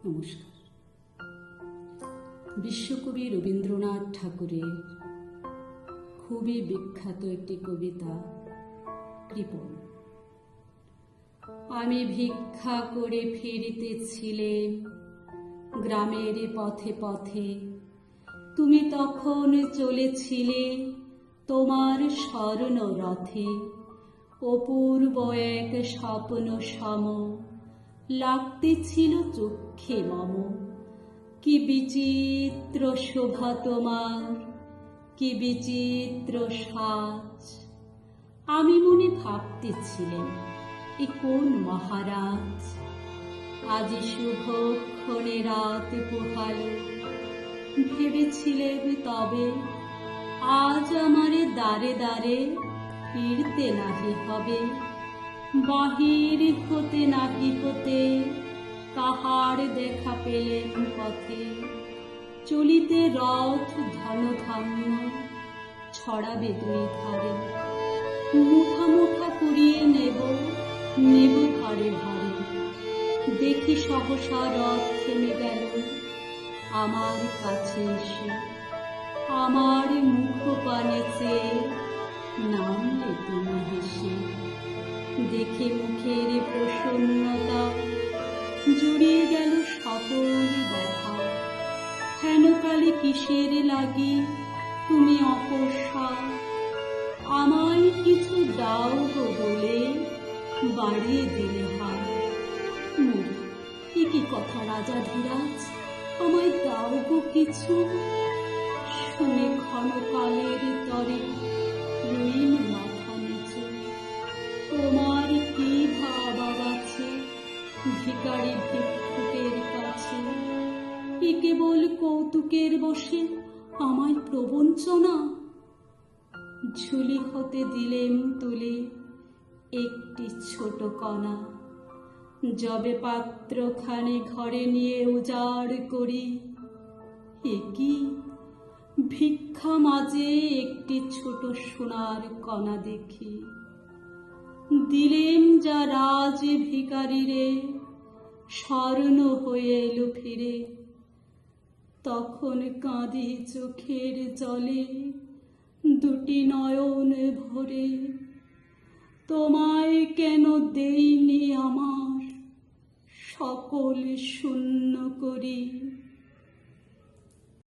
নমস্কার। বিশ্বকবি রবীন্দ্রনাথ ঠাকুরের খুবই বিখ্যাত একটি কবিতা কৃপণ। আমি ভিক্ষা করে ফিরিতেছিলেম গ্রামের পথে পথে, তুমি তখন চলেছিলে তোমার স্বর্ণ রথে। অপূর্ব এক স্বপ্ন সম লাগতেছিল চক্ষে মম। কি বিচিত্র শোভা তোমার, কি বিচিত্র সাজ। আমি মনে ভাবতেছিলেন, এ কোন মহারাজ। আজি শুভক্ষণে রাত পোহালো, ভেবেছিলেন তবে আজ আমারে দ্বারে দ্বারে ফিরতে নাহি হবে। বাহির হতে নাহি হতে কাহার দেখা পেলেন পথে। চলিতে রথ ধনধান্য ছড়াবে দুই ধারে। মুঠা মুঠা কুড়িয়ে নেব নেব ঘরে ঘরে। দেখি সহসা রথ থেমে গেল আমার কাছে এসে। আমার মুখ পানে চেয়ে নামলে তুমি হেসে। দেখে মুখের প্রসন্নতা জুড়িয়ে গেল সকল ব্যথা। হেনকালে কিসের লাগি তুমি অকস্মা, আমায় কিছু দাও গো বলে বাড়িয়ে দিলে হাত। এ কি কথা রাজা ধীরাজ, আমায় দাও গো কিছু। শুনে ক্ষণকালের তরে রইল মাথা নিচু। তোমার কি ভাবা আছে ভিখারি ভিক্ষুকের কাছে। এ কেবল কৌতুকের বসে আমায় প্রবঞ্চনা। ঝুলি হতে দিলেম তুলে একটি ছোট কণা। যবে পাত্রখানে ঘরে নিয়ে উজাড় করি, এ কি ভিক্ষা মাঝে একটি ছোট সোনার কণা দেখি। দিলেম যা রাজ ভিখারিরে, স্বর্ণ হয়ে এলো ফিরে। তখন কাঁদি চোখের জলে দুটি নয়ন ভরে। তোমায় কেন দেইনি আমার সকল শূন্য করি।